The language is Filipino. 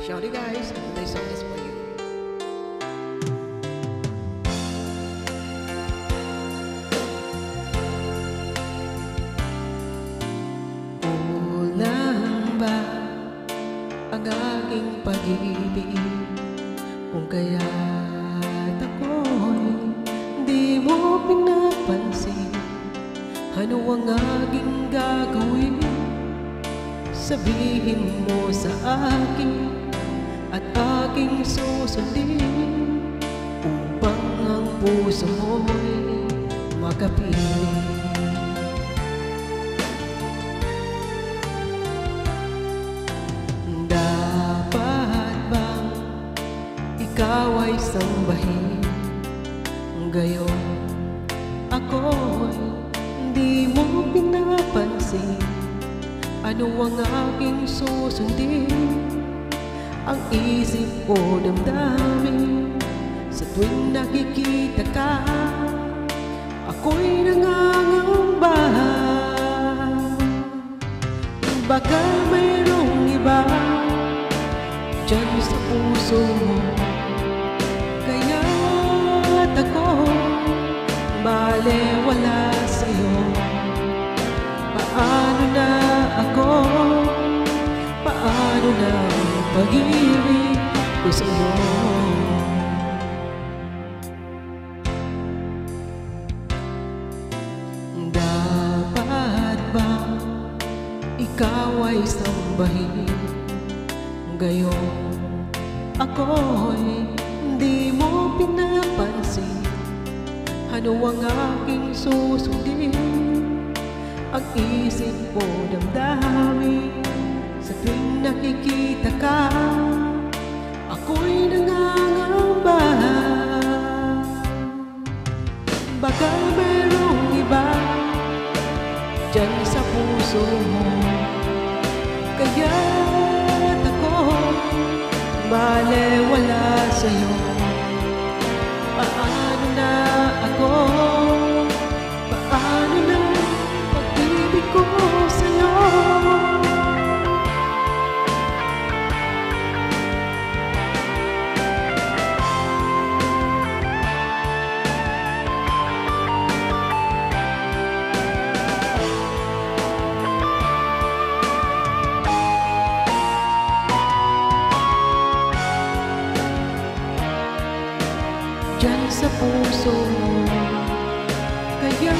Sorry guys, this song is for you. Kulang ba ang aking pag-ibig kung kaya't ako'y di mo pinapansin? Ano ang aking gagawin? Sabihin mo sa akin at aking susundin upang ang puso mo'y makapiling. Dapat bang ikaw ay sambahin? Gayon ako'y di mo pinapansin. Ano ang aking susundin? Ang isip ko damdamin sa tuwing nakikita ka. Ako'y nangangamba, baka mayroong iba dyan sa puso mo. Kaya't ako balewala sa'yo. Paano na ako? Paano na ang pag-ibig ko sa'yo? Dapat ba ikaw ay sambahin? Gayon ako'y di mo pinapansin. Ano ang aking susundin? Ang isip ko damdamin sa tuwing nakikita ka. Ako'y nangangamba, baka mayroong iba dyan sa puso mo. Kaya't ako balewala sa'yo. Paano na ako? Paano na pag-ibig ko sa'yo? Diyan sa puso mo, kaya